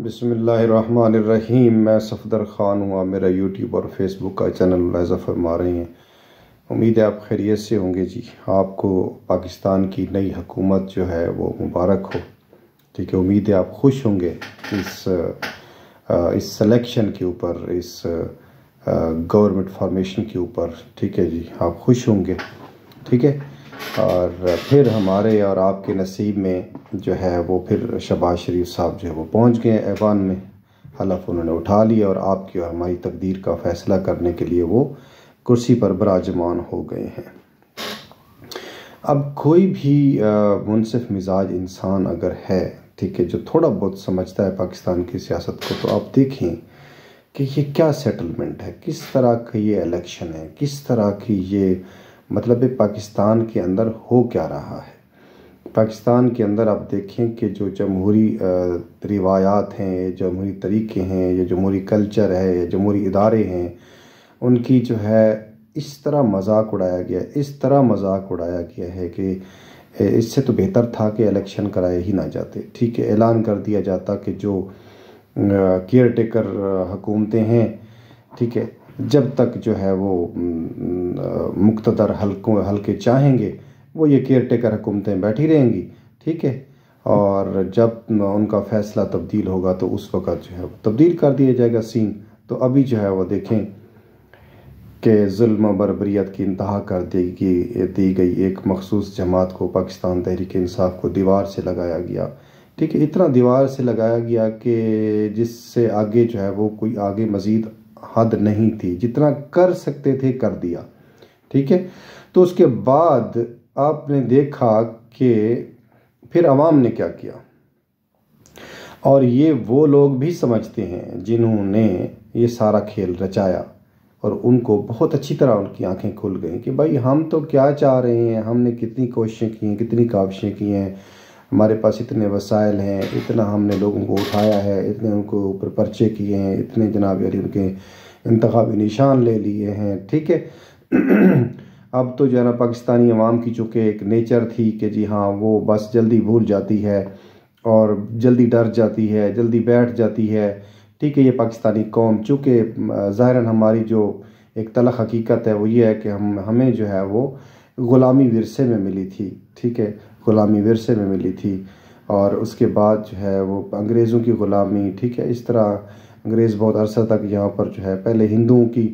बिस्मिल्लाहिर्रहमानिर्रहीम। मैं सफदर ख़ान हूँ। आप मेरा यूट्यूब और फेसबुक का चैनल मुलाहिज़ा फरमा रहे हैं। उम्मीद है आप खैरियत से होंगे जी। आपको पाकिस्तान की नई हुकूमत जो है वो मुबारक हो। ठीक है, उम्मीद है आप खुश होंगे इस सिलेक्शन के ऊपर, इस गवर्नमेंट फॉर्मेशन के ऊपर। ठीक है जी, आप खुश होंगे। ठीक है, और फिर हमारे और आपके नसीब में जो है वो फिर शहबाज शरीफ साहब जो है वो पहुंच गए ऐवान में। हलफ उन्होंने उठा लिया और आपकी और हमारी तकदीर का फ़ैसला करने के लिए वो कुर्सी पर विराजमान हो गए हैं। अब कोई भी मुनसिफ मिजाज इंसान अगर है, ठीक है, जो थोड़ा बहुत समझता है पाकिस्तान की सियासत को, तो आप देखें कि ये क्या सेटलमेंट है, किस तरह का ये इलेक्शन है, किस तरह की ये मतलब पाकिस्तान के अंदर हो क्या रहा है। पाकिस्तान के अंदर आप देखें कि जो जमहूरी रिवायात हैं, जमहूरी तरीके हैं, ये जमहूरी कल्चर है, ये जमहूरी इदारे हैं, उनकी जो है इस तरह मजाक उड़ाया गया, इस तरह मजाक उड़ाया गया है कि इससे तो बेहतर था कि इलेक्शन कराए ही ना जाते। ठीक है, ऐलान कर दिया जाता कि जो केयर टेकर हुकूमतें हैं, ठीक है, जब तक जो है वो मुक़्तदर हल्के चाहेंगे वो ये केयर टेकर हुकूमतें बैठी रहेंगी। ठीक है, और जब उनका फ़ैसला तब्दील होगा तो उस वक़्त जो है वो तब्दील कर दिया जाएगा सीन। तो अभी जो है वो देखें कि जुल्म बर्बरियत की इंतहा कर दी गई एक मखसूस जमात को, पाकिस्तान तहरीक इंसाफ को दीवार से लगाया गया। ठीक है, इतना दीवार से लगाया गया कि जिससे आगे जो है वो कोई आगे मज़ीद हद नहीं थी, जितना कर सकते थे कर दिया। ठीक है, तो उसके बाद आपने देखा कि फिर अवाम ने क्या किया, और ये वो लोग भी समझते हैं जिन्होंने ये सारा खेल रचाया, और उनको बहुत अच्छी तरह उनकी आंखें खुल गई कि भाई हम तो क्या चाह रहे हैं, हमने कितनी कोशिशें की हैं, कितनी काविशें की हैं, हमारे पास इतने वसाइल हैं, इतना हमने लोगों को उठाया है, इतने उनको ऊपर पर्चे किए हैं, इतने जनाब यारी उनके इंतखाबी निशान ले लिए हैं। ठीक है, अब तो जो है ना पाकिस्तानी अवाम की चूँकि एक नेचर थी कि जी हाँ वो बस जल्दी भूल जाती है और जल्दी डर जाती है, जल्दी बैठ जाती है। ठीक है, ये पाकिस्तानी कौम चूँकि ज़ाहिरन हमारी जो एक तलख़ हकीकत है वो ये है कि हमें जो है वो ग़ुलामी विरसे में मिली थी। ठीक है, ग़ुलामी विरसे में मिली थी, और उसके बाद जो है वो अंग्रेज़ों की ग़ुलामी। ठीक है, इस तरह अंग्रेज़ बहुत अरसा तक यहाँ पर जो है पहले हिंदुओं की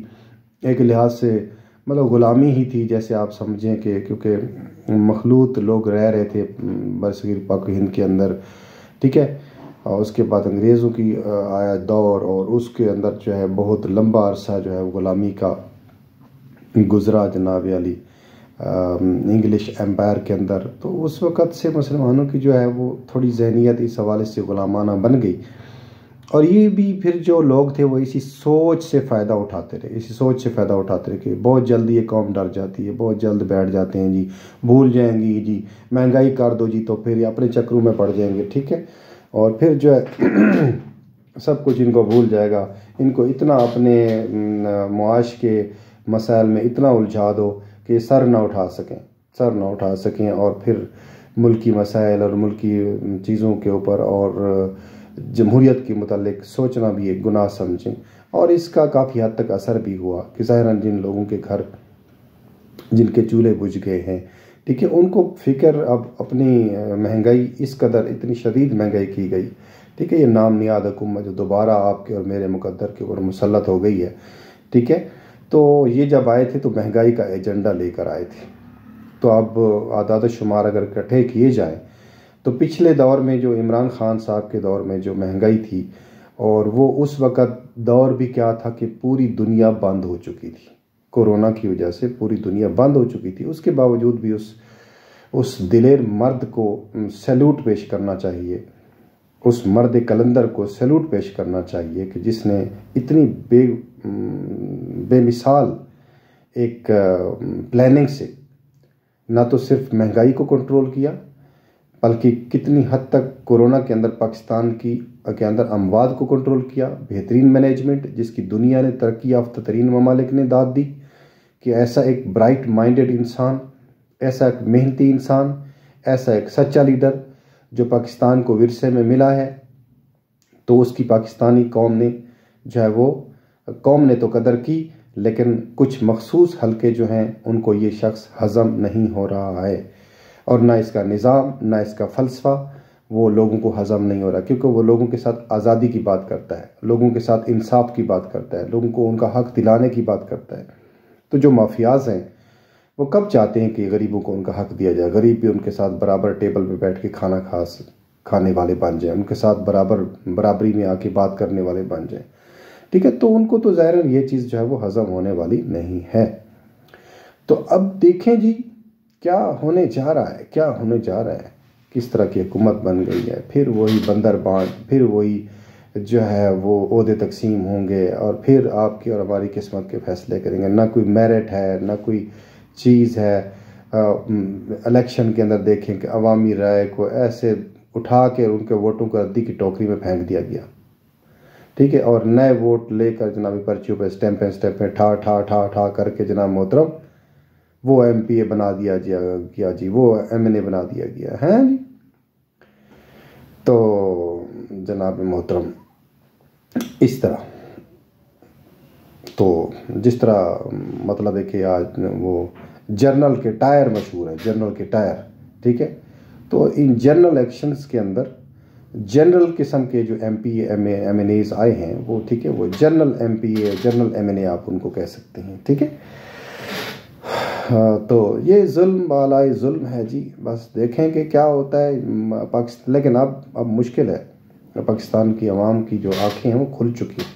एक लिहाज से मतलब ग़ुलामी ही थी, जैसे आप समझें कि क्योंकि मखलूत लोग रह रहे थे बरसगीर पाक हिंद के अंदर। ठीक है, और उसके बाद अंग्रेज़ों की आया दौर, और उसके अंदर जो है बहुत लंबा अरसा जो है ग़ुलामी का गुज़रा जनाब अली इंग्लिश एम्पायर के अंदर। तो उस वक़्त से मुसलमानों की जो है वो थोड़ी जहनीत इस हवाले से ग़ुलामाना बन गई, और ये भी फिर जो लोग थे वो इसी सोच से फ़ायदा उठाते रहे, इसी सोच से फ़ायदा उठाते रहे कि बहुत जल्दी ये कौम डर जाती है, बहुत जल्द बैठ जाते हैं जी, भूल जाएंगी जी, महंगाई कर दो जी तो फिर ये अपने चक्रों में पड़ जाएंगे। ठीक है, और फिर जो है सब कुछ इनको भूल जाएगा, इनको इतना अपने मुआश के मसाइल में इतना उलझा दो कि सर ना उठा सकें, और फिर मुल्की मसाइल और मुल्की चीज़ों के ऊपर और जमहूरियत के मुतालिक सोचना भी एक गुनाह समझें। और इसका काफ़ी हद तक असर भी हुआ कि ज़ाहिरन जिन लोगों के घर जिनके चूल्हे बुझ गए हैं, ठीक है, उनको फ़िक्र अब अपनी महंगाई इस कदर इतनी शदीद महंगाई की गई। ठीक है, ये नाम नियाद हुकूमत जो दोबारा आपके और मेरे मुकद्दर के ऊपर मुसल्लत हो गई है। ठीक है, तो ये जब आए थे तो महंगाई का एजेंडा लेकर आए थे। तो अब आदाद शुमार अगर इकट्ठे किए जाएँ तो पिछले दौर में जो इमरान ख़ान साहब के दौर में जो महंगाई थी, और वो उस वक़्त दौर भी क्या था कि पूरी दुनिया बंद हो चुकी थी, कोरोना की वजह से पूरी दुनिया बंद हो चुकी थी। उसके बावजूद भी उस दिलेर मर्द को सैल्यूट पेश करना चाहिए, उस मर्द कलंदर को सैल्यूट पेश करना चाहिए कि जिसने इतनी बेमिसाल एक प्लानिंग से ना तो सिर्फ महंगाई को कंट्रोल किया, बल्कि कितनी हद तक कोरोना के अंदर पाकिस्तान के अंदर अमवात को कंट्रोल किया। बेहतरीन मैनेजमेंट जिसकी दुनिया ने तरक्की याफ्ता तरीन ममालिक ने दाद दी कि ऐसा एक ब्राइट माइंडेड इंसान, ऐसा एक मेहनती इंसान, ऐसा एक सच्चा लीडर जो पाकिस्तान को विरसे में मिला है, तो उसकी पाकिस्तानी कौम ने जो है वो कौम ने तो कदर की, लेकिन कुछ मखसूस हलके जो हैं उनको ये शख्स हज़म नहीं हो रहा है, और ना इसका निज़ाम ना इसका फ़लसफ़ा वो लोगों को हज़म नहीं हो रहा, क्योंकि वो लोगों के साथ आज़ादी की बात करता है, लोगों के साथ इंसाफ की बात करता है, लोगों को उनका हक़ दिलाने की बात करता है। तो जो माफियाज हैं वो कब चाहते हैं कि गरीबों को उनका हक़ दिया जाए, गरीब भी उनके साथ बराबर टेबल पे बैठ के खाने वाले बन जाए, उनके साथ बराबरी में आके बात करने वाले बन जाए, ठीक है। तो उनको तो ज़ाहिरन ये चीज़ जो है वो हज़म होने वाली नहीं है। तो अब देखें जी क्या होने जा रहा है, क्या होने जा रहा है, किस तरह की हुकूमत बन गई है। फिर वही बंदर बांट, फिर वही जो है वो ओहदे तकसीम होंगे, और फिर आपकी और हमारी किस्मत के फैसले करेंगे। ना कोई मेरिट है, ना कोई चीज़ है। इलेक्शन के अंदर देखें कि अवामी राय को ऐसे उठा के उनके वोटों को रद्दी की टोकरी में फेंक दिया गया, ठीक है। और नए वोट लेकर जनाब पर्चियों पर स्टैंपें ठा ठा ठा ठा करके जनाब मोहतरम वो MPA बना दिया गया जी, वो MNA बना दिया गया है जी। तो जनाब मोहतरम इस तरह, तो जिस तरह मतलब है कि आज वो जर्नल के टायर मशहूर है, जर्नल के टायर, ठीक है। तो इन जनरल इलेक्शंस के अंदर जनरल किस्म के जो MPA MNAs आए हैं वो, ठीक है, वो जनरल MPA जनरल MNA आप उनको कह सकते हैं, ठीक है। तो ये जुल्म वाला जुल्म है जी। बस देखें कि क्या होता है पाकिस्तान। लेकिन अब मुश्किल है, पाकिस्तान की आवाम की जो आंखें हैं वो खुल चुकी हैं,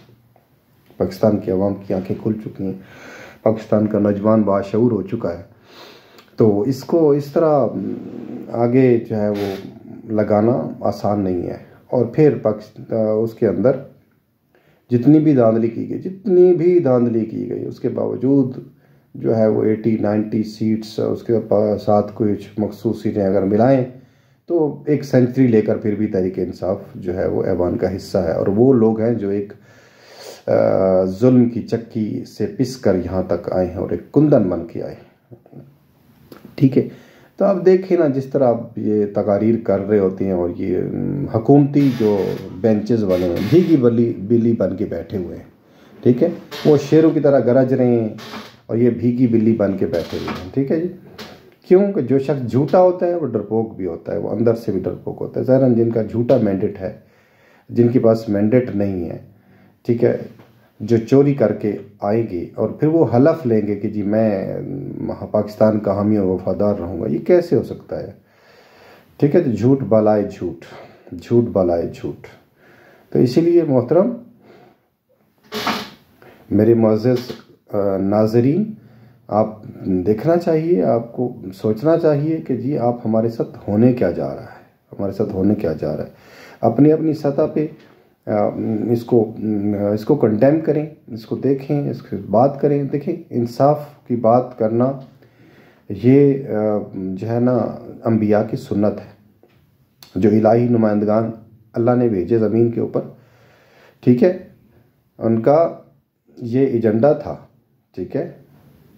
पाकिस्तान की आवाम की आंखें खुल चुकी हैं, पाकिस्तान का नौजवान बाशऊर हो चुका है। तो इसको इस तरह आगे जो है वो लगाना आसान नहीं है। और फिर पाकिस्तान उसके अंदर जितनी भी धांधली की गई उसके बावजूद जो है वो 80-90 सीट्स उसके साथ कुछ मखसूस सीटें अगर मिलाएं तो एक सेंचुरी लेकर फिर भी तहरीक इंसाफ जो है वो ऐवान का हिस्सा है। और वो लोग हैं जो एक जुल्म की चक्की से पिस कर यहाँ तक आए हैं और एक कुंदन बन के आए, ठीक है। तो आप देखें ना, जिस तरह आप ये तकारीर कर रहे होते हैं और ये हुकूमती जो बेंचेस वाले हैं भीगी बिल्ली बन के बैठे हुए हैं, ठीक है, वो शेरों की तरह गरज रहे हैं और ये भीगी बिल्ली बन के बैठे हुए हैं, ठीक है जी। क्योंकि जो शख्स झूठा होता है वो डरपोक भी होता है, वो अंदर से भी डरपोक होता है। ज़ाहिर जिनका झूठा मैंडेट है, जिनके पास मैंडेट नहीं है, ठीक है, जो चोरी करके आएंगे और फिर वो हलफ लेंगे कि जी मैं पाकिस्तान का हामी और वफादार रहूँगा, ये कैसे हो सकता है, ठीक है। तो झूठ बलाए झूठ, झूठ बलाए झूठ। तो इसीलिए मोहतरम मेरे मुअज़्ज़ज़ नाज़रीन, आप देखना चाहिए, आपको सोचना चाहिए कि जी आप हमारे साथ होने क्या जा रहा है, हमारे साथ होने क्या जा रहा है। अपनी अपनी सतह पे इसको कंडेम करें, इसको देखें, इसकी बात करें। देखें, इंसाफ की बात करना ये जो है ना अंबिया की सुन्नत है, जो इलाही नुमाइंदगान अल्लाह ने भेजे ज़मीन के ऊपर, ठीक है, उनका ये एजेंडा था, ठीक है,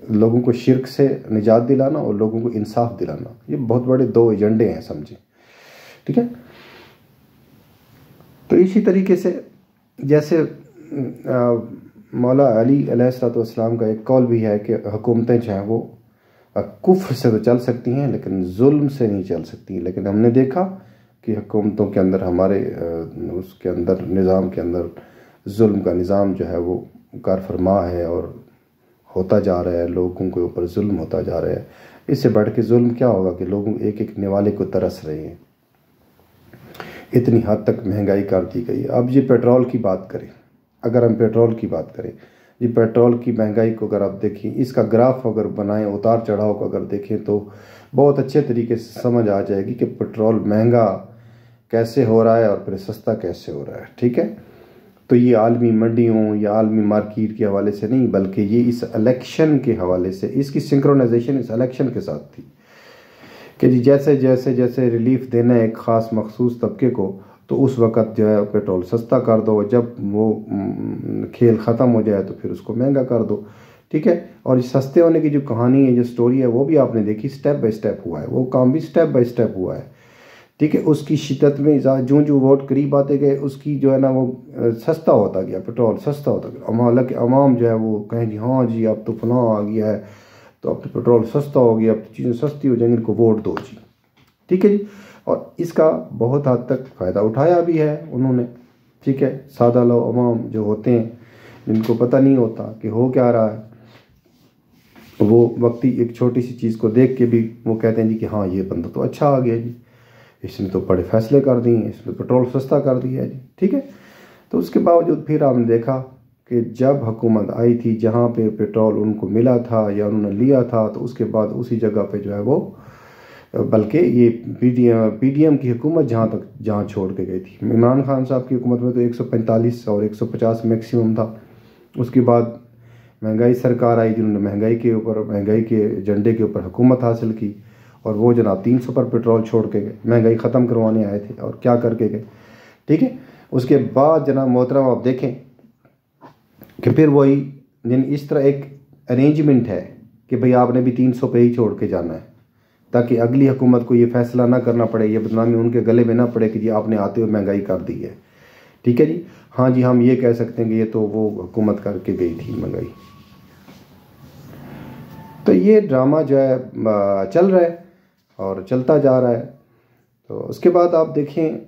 लोगों को शिर्क से निजात दिलाना और लोगों को इंसाफ दिलाना। ये बहुत बड़े दो एजेंडे हैं, समझे, ठीक है। तो इसी तरीके से जैसे मौला अली अलैहिस्सलाम का एक कौल भी है कि हुकूमतें जो हैं वो कुफ्र से तो चल सकती हैं लेकिन जुल्म से नहीं चल सकती। लेकिन हमने देखा कि हुकूमतों के अंदर, हमारे उसके अंदर, निज़ाम के अंदर जुल्म का निज़ाम जो है वो कार फरमा है और होता जा रहा है, लोगों के ऊपर जुल्म होता जा रहा है। इससे बढ़ के जुल्म क्या होगा कि लोग एक एक निवाले को तरस रहे हैं। इतनी हद तक महंगाई कर दी गई। अब ये पेट्रोल की बात करें, अगर हम पेट्रोल की बात करें, ये पेट्रोल की महंगाई को अगर आप देखें, इसका ग्राफ अगर बनाएं, उतार चढ़ाव को अगर देखें तो बहुत अच्छे तरीके से समझ आ जाएगी कि पेट्रोल महंगा कैसे हो रहा है और फिर सस्ता कैसे हो रहा है, ठीक है। तो ये आलमी मंडियों या आलमी मार्केट के हवाले से नहीं, बल्कि ये इस इलेक्शन के हवाले से, इसकी सिंक्रोनाइजेशन इस इलेक्शन के साथ थी कि जी जैसे जैसे जैसे रिलीफ देना है एक ख़ास मखसूस तबके को, तो उस वक़्त जो है पेट्रोल सस्ता कर दो, जब वो खेल ख़त्म हो जाए तो फिर उसको महंगा कर दो, ठीक है। और इस सस्ते होने की जो कहानी है, जो स्टोरी है, वो भी आपने देखी, स्टेप बाय स्टेप हुआ है, वो काम भी स्टेप बाय स्टेप हुआ है, ठीक है। उसकी शिद्दत में जो जो वोट करीब आते गए उसकी जो है ना वो सस्ता होता गया, पेट्रोल सस्ता होता गया। हालांकि अवाम जो है वो कहें जी हाँ जी अब तो फलां आ गया है, तो अब तो पेट्रोल सस्ता हो गया, अब तो चीज़ें सस्ती हो जाएंगी, इनको वोट दो जी, ठीक है जी। और इसका बहुत हद तक फ़ायदा उठाया भी है उन्होंने, ठीक है। सादा लोग अवाम जो होते हैं जिनको पता नहीं होता कि हो क्या रहा है, वो वक्ती एक छोटी सी चीज़ को देख के भी वो कहते हैं जी कि हाँ ये बंदा तो अच्छा आ गया जी, इसने तो बड़े फैसले कर दिए, इसने पेट्रोल सस्ता कर दिया जी, ठीक है। तो उसके बावजूद फिर आपने देखा कि जब हुकूमत आई थी जहाँ पे पेट्रोल उनको मिला था या उन्होंने लिया था, तो उसके बाद उसी जगह पे जो है वो बल्कि ये पीडीएम की हुकूमत जहाँ छोड़ के गई थी। इमरान खान साहब की हुकूमत में तो 145 और 150 मैक्सिमम था। उसके बाद महंगाई सरकार आई जिन्होंने महंगाई के झंडे के ऊपर हुकूमत हासिल की, और वो जनाब 300 पर पेट्रोल छोड़ के गए, महंगाई ख़त्म करवाने आए थे और क्या करके गए, ठीक है। उसके बाद जनाब मोहतरम आप देखें कि फिर वही इस तरह एक अरेंजमेंट है कि भाई आपने भी 300 पे ही छोड़ के जाना है, ताकि अगली हुकूमत को ये फैसला ना करना पड़े, ये बदनामी उनके गले में ना पड़े कि जी आपने आते हुए महंगाई कर दी है, ठीक है जी। हाँ जी, हम ये कह सकते हैं कि ये तो वो हुकूमत करके गई थी महंगाई। तो ये ड्रामा जो है चल रहा है और चलता जा रहा है। तो उसके बाद आप देखें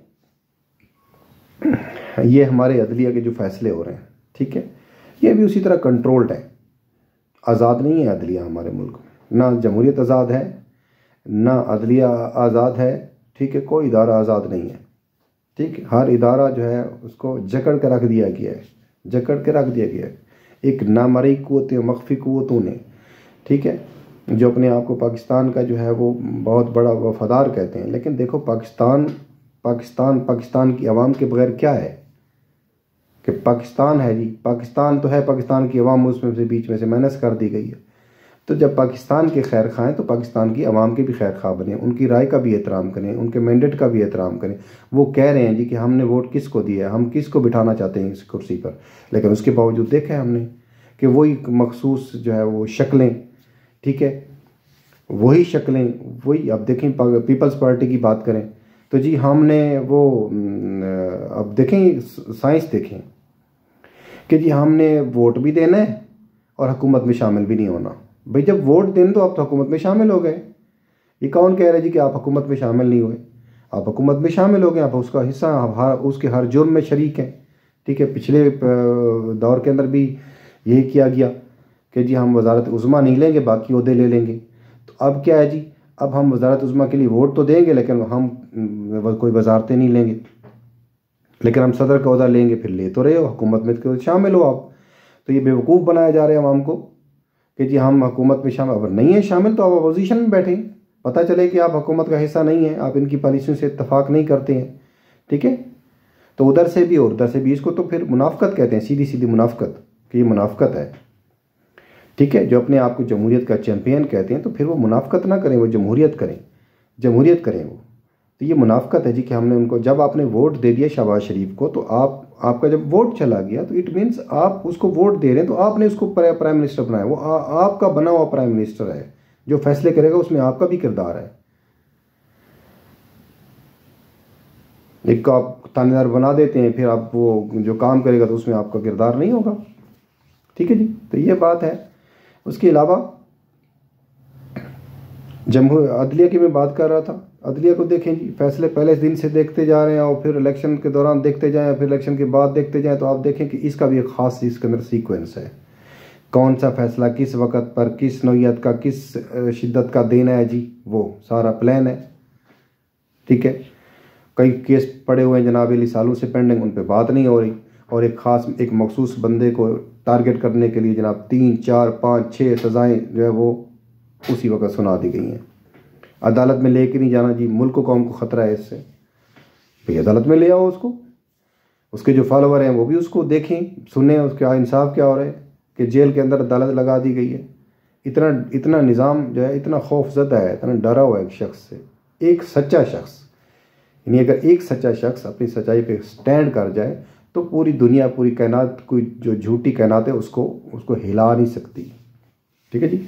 ये हमारे अदलिया के जो फैसले हो रहे हैं, ठीक है, ये भी उसी तरह कंट्रोल्ड है। आज़ाद नहीं है अदलिया हमारे मुल्क में, ना जमहूरियत आज़ाद है ना अदलिया आज़ाद है, ठीक है। कोई इदारा आज़ाद नहीं है, ठीक है। हर इदारा जो है उसको जकड़ के रख दिया गया है, जकड़ के रख दिया गया है एक नामरई क़ुव्वतें मख्फी क़ुव्वतों ने, ठीक है, जो अपने आप को पाकिस्तान का जो है वो बहुत बड़ा वफादार कहते हैं। लेकिन देखो पाकिस्तान की आवाम के बगैर क्या है कि पाकिस्तान है जी, पाकिस्तान तो है, पाकिस्तान की आवाम उसमें से बीच में से माइनस कर दी गई है। तो जब पाकिस्तान के खैर खाएँ तो पाकिस्तान की आवाम के भी खैर खा बने, उनकी राय का भी एहतराम करें, उनके मैंडेट का भी एहतराम करें। वो कह रहे हैं जी कि हमने वोट किसको दिया है, हम किसको बिठाना चाहते हैं इस कुर्सी पर, लेकिन उसके बावजूद देखा है हमने कि वही मखसूस जो है वो शक्लें, ठीक है, वही शक्लें वही। अब देखें पीपल्स पार्टी की बात करें तो जी हमने वो अब देखें साइंस देखें कि जी हमने वोट भी देना है और हुकूमत में शामिल भी नहीं होना। भाई जब वोट दें तो आप तो हुकूमत में शामिल हो गए, ये कौन कह रहा है जी कि आप हुकूमत में शामिल नहीं हुए? आप हुकूमत में शामिल हो गए, आप उसका हिस्सा, आप उसके हर जुर्म में शरीक हैं, ठीक है। पिछले दौर के अंदर भी यही किया गया कि जी हम वजारत उज़्मा नहीं लेंगे, बाकी ओहदे ले लेंगे। तो अब क्या है जी, अब हम वजारत उज़्मा के लिए वोट तो देंगे लेकिन हम कोई वजारतें नहीं लेंगे, लेकिन हम सदर का ओहदा लेंगे, फिर ले तो रहे हो, हुकूमत में तो शामिल हो आप। तो ये बेवकूफ़ बनाया जा रहे हैं आवाम को कि जी हम हुकूमत में शामिल, अगर नहीं है शामिल तो आप अपोजिशन में बैठें, पता चले कि आप हुकूमत का हिस्सा नहीं है, आप इनकी पॉलिसियों से इत्तफाक नहीं करते हैं, ठीक है। तो उधर से भी और उधर से भी, इसको तो फिर मुनाफ़कत कहते हैं, सीधी सीधी मुनाफ़कत, कि ये मुनाफ़कत है, ठीक है। जो अपने आप को जमहूरियत का चैम्पियन कहते हैं तो फिर वो मुनाफ़कत ना करें, वो जमहूरियत करें, जमहूरियत करें वो। तो ये मुनाफ़कत है जी कि हमने उनको, जब आपने वोट दे दिया शहबाज शरीफ को, तो आपका जब वोट चला गया तो इट मीन्स आप उसको वोट दे रहे हैं, तो आपने उसको प्राइम मिनिस्टर बनाया, वो आपका बना हुआ प्राइम मिनिस्टर है, जो फैसले करेगा उसमें आपका भी किरदार है। एक को आप थानेदार बना देते हैं, फिर आप वो जो काम करेगा तो उसमें आपका किरदार नहीं होगा, ठीक है जी। तो ये बात है। उसके अलावा अदलिया की मैं बात कर रहा था, अदलिया को देखें जी, फैसले पहले दिन से देखते जा रहे हैं और फिर इलेक्शन के दौरान देखते जाएं, फिर इलेक्शन के बाद देखते जाएं, तो आप देखें कि इसका भी एक ख़ास इसके अंदर सीक्वेंस है। कौन सा फैसला किस वक्त पर, किस नौइयत का, किस शिद्दत का देना है जी, वो सारा प्लान है, ठीक है। कई केस पड़े हुए हैं जनाब अली सालों से पेंडिंग, उन पर बात नहीं हो रही, और एक ख़ास एक मखसूस बंदे को टारगेट करने के लिए जनाब 3, 4, 5, 6 सज़ाएँ जो है वो उसी वक्त सुना दी गई हैं। अदालत में लेके नहीं जाना जी, मुल्क को कौम को ख़तरा है इससे, भाई अदालत में ले आओ उसको, उसके जो फॉलोवर हैं वो भी उसको देखें सुने, उसका इंसाफ क्या हो रहा है कि जेल के अंदर अदालत लगा दी गई है। इतना निज़ाम जो है इतना खौफज़दा है, इतना डरा हुआ है एक शख्स से, एक सच्चा शख्स, यानी अगर एक सच्चा शख्स अपनी सच्चाई पे स्टैंड कर जाए तो पूरी दुनिया, पूरी कायनात, कोई जो झूठी कायनात है उसको हिला नहीं सकती, ठीक है जी।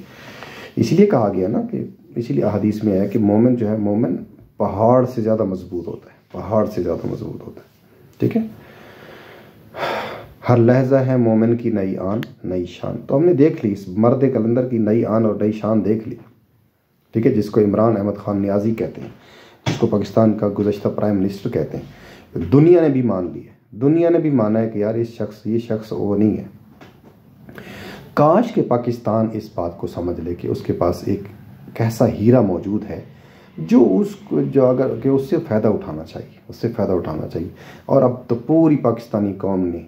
इसीलिए कहा गया ना कि, इसीलिए अहादीस में है कि मोमिन जो है, मोमिन पहाड़ से ज़्यादा मजबूत होता है, पहाड़ से ज़्यादा मजबूत होता है। ठीक है, हर लहजा है मोमिन की नई आन नई शान। तो हमने देख ली इस मर्द कलंदर की नई आन और नई शान देख ली। ठीक है, जिसको इमरान अहमद खान नियाजी कहते हैं, जिसको पाकिस्तान का गुज़श्ता प्राइम मिनिस्टर कहते हैं। दुनिया ने भी मान लिया, दुनिया ने भी माना है कि यार ये शख्स वो नहीं है। काश के पाकिस्तान इस बात को समझ ले कि उसके पास एक ऐसा हीरा मौजूद है जो अगर कि उससे फ़ायदा उठाना चाहिए, उससे फ़ायदा उठाना चाहिए। और अब तो पूरी पाकिस्तानी कौम ने,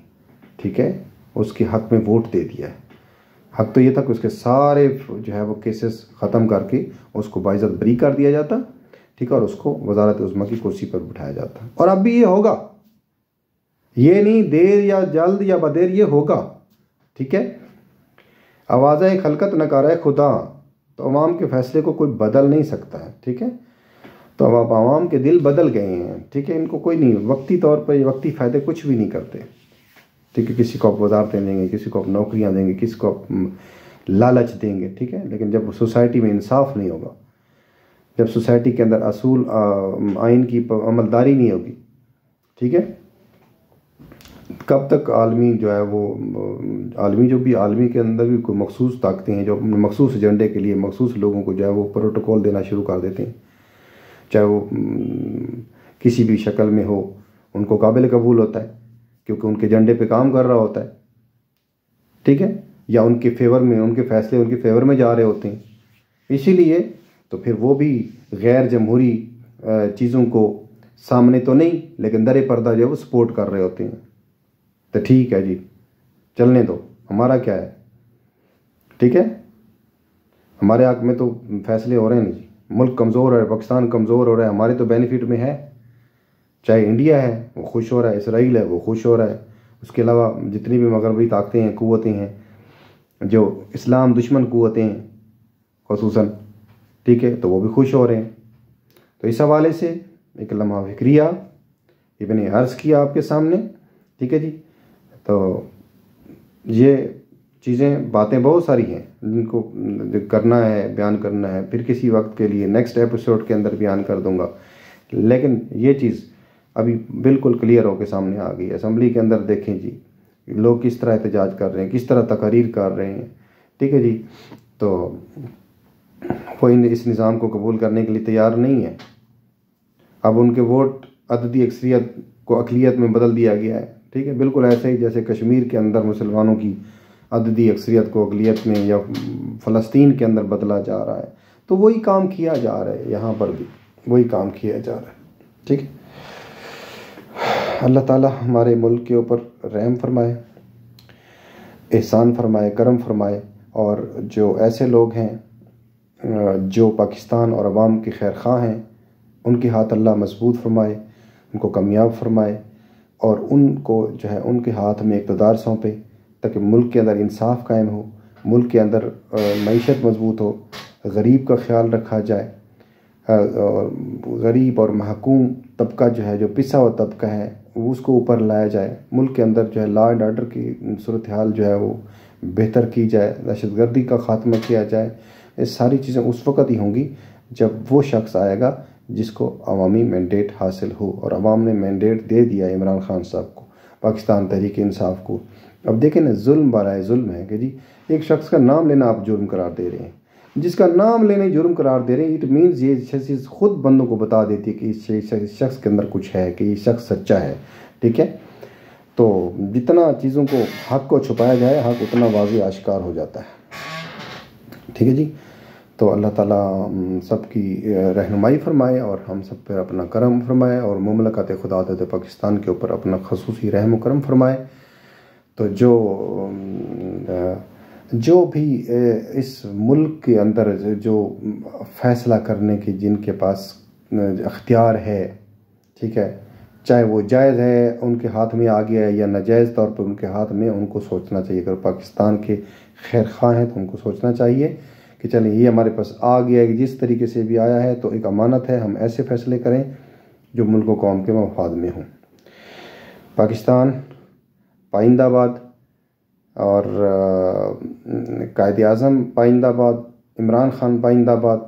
ठीक है, उसके हक़ में वोट दे दिया है। हक़ तो ये था कि उसके सारे जो है वो केसेस ख़त्म करके उसको बाइज़्ज़त बरी कर दिया जाता, ठीक है, और उसको वज़ारत उज़्मा की कुर्सी पर बिठाया जाता। और अब भी ये होगा, ये नहीं देर या जल्द या बदेर, ये होगा। ठीक है, आवाज़ खलकत नकारा खुदा, तो अवाम के फ़ैसले को कोई बदल नहीं सकता है। ठीक है, तो अब आवाम के दिल बदल गए हैं। ठीक है, इनको कोई नहीं, वक्ती तौर पर वक्ती फ़ायदे कुछ भी नहीं करते। ठीक है, किसी को आप वजारतें देंगे, किसी को आप नौकरियां देंगे, किसी को आप लालच देंगे। ठीक है, लेकिन जब सोसाइटी में इंसाफ नहीं होगा, जब सोसाइटी के अंदर असूल आइन की अमलदारी नहीं होगी, ठीक है, कब तक आलमी जो है वो आलमी के अंदर भी कोई मखसूस ताकतें हैं जो मखसूस एजेंडे के लिए मखसूस लोगों को जो है वो प्रोटोकॉल देना शुरू कर देते हैं, चाहे वो किसी भी शक्ल में हो, उनको काबिल कबूल होता है क्योंकि उनके एजेंडे पे काम कर रहा होता है। ठीक है, या उनके फेवर में, उनके फैसले उनके फेवर में जा रहे होते हैं, इसीलिए तो फिर वो भी गैर जमहूरी चीज़ों को सामने तो नहीं लेकिन दरे पर्दा जो है वो सपोर्ट कर रहे होते हैं। तो ठीक है जी, चलने दो, हमारा क्या है। ठीक है, हमारे हक में तो फैसले हो रहे हैं नहीं जी, मुल्क कमज़ोर है, पाकिस्तान कमज़ोर हो रहा है, हमारे तो बेनिफिट में है। चाहे इंडिया है वो खुश हो रहा है, इसराइल है वो खुश हो रहा है, उसके अलावा जितनी भी मगरबी ताकतें हैं, क़ुव्वतें हैं, जो इस्लाम दुश्मन क़ुव्वतें हैं ख़ुसूसन, ठीक है, तो वो भी खुश हो रहे हैं। तो इस हवाले से एक लम्हा फ़िक्रिया ये मैंने अर्ज़ किया आपके सामने। ठीक है जी, तो ये चीज़ें बातें बहुत सारी हैं जिनको करना है, बयान करना है, फिर किसी वक्त के लिए नेक्स्ट एपिसोड के अंदर बयान कर दूंगा। लेकिन ये चीज़ अभी बिल्कुल क्लियर होकर सामने आ गई। असम्बली के अंदर देखें जी, लोग किस तरह एहतजाज कर रहे हैं, किस तरह तकरीर कर रहे हैं। ठीक है जी, तो वो इस निज़ाम को कबूल करने के लिए तैयार नहीं है। अब उनके वोट अददी अक्सरियत को अक़लियत में बदल दिया गया है। ठीक है, बिल्कुल ऐसे ही जैसे कश्मीर के अंदर मुसलमानों की अददी अक्सरियत को अक़लियत में या फ़लस्तीन के अंदर बदला जा रहा है, तो वही काम किया जा रहा है, यहाँ पर भी वही काम किया जा रहा है। ठीक है, अल्लाह ताला हमारे मुल्क के ऊपर रहम फरमाए, एहसान फरमाए, करम फरमाए, और जो ऐसे लोग हैं जो पाकिस्तान और अवाम के खैर ख़्वाह हैं, उनके हाथ अल्लाह मजबूत फरमाए, उनको कामयाब फरमाए, और उनको जो है उनके हाथ में इक़्तिदार सौंपे ताकि मुल्क के अंदर इंसाफ कायम हो, मुल्क के अंदर मईशत मजबूत हो, गरीब का ख्याल रखा जाए, गरीब और महकूम तबका जो है, जो पिसा हुआ तबका है, उसको ऊपर लाया जाए, मुल्क के अंदर जो है लॉ एंड ऑर्डर की सूरत हाल जो है वो बेहतर की जाए, दहशतगर्दी का ख़ात्मा किया जाए। ये सारी चीज़ें उस वक़्त ही होंगी जब वो शख्स आएगा जिसको अवामी मैंडेट हासिल हो, और अवाम ने मैंडेट दे दिया इमरान खान साहब को, पाकिस्तान तहरीक इंसाफ को। अब देखें ना, जुल्म बराए जुल्म है कि जी एक शख्स का नाम लेना आप जुर्म करार दे रहे हैं, जिसका नाम लेने जुर्म करार दे रहे हैं। इट मीन्स ये चीज़ खुद बंदों को बता देती है कि इस शख्स के अंदर कुछ है, कि ये शख्स सच्चा है। ठीक है, तो जितना चीज़ों को हक़ को छुपाया जाए, हक़ उतना वाज़ेह आश्कार हो जाता है। ठीक है जी, तो अल्लाह ताला सबकी रहनुमाई फरमाए और हम सब पर अपना करम फरमाए, और मुमलकत खुदात पाकिस्तान के ऊपर अपना खसूसी रहम करम फरमाए। तो जो भी इस मुल्क के अंदर जो फ़ैसला करने की जिनके पास अख्तियार है, ठीक है, चाहे वो जायज़ है उनके हाथ में आ गया है या नाजायज़ तौर पर उनके हाथ में, उनको सोचना चाहिए। अगर पाकिस्तान के खैर ख़्वाह हैं तो उनको सोचना चाहिए कि चलें ये हमारे पास आ गया है, जिस तरीके से भी आया है तो एक अमानत है, हम ऐसे फ़ैसले करें जो मुल्क व कौम के मफाद में हों। पाकिस्तान पाइंदाबाद, और कायद-ए-आज़म पाइंदाबाद, इमरान खान पाइंदाबाद,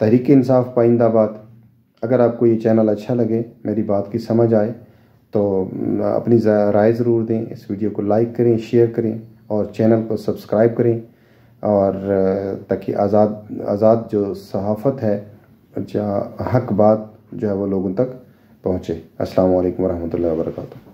तहरीक इंसाफ पाइंदाबाद, अगर आपको ये चैनल अच्छा लगे, मेरी बात की समझ आए, तो अपनी राय ज़रूर दें। इस वीडियो को लाइक करें, शेयर करें और चैनल को सब्सक्राइब करें, और ताकि आज़ाद जो सहाफ़त है, हक बात जो है वो लोगों तक पहुँचे। अस्सलाम वालेकुम वरहमतुल्लाहि वबरकातुहू।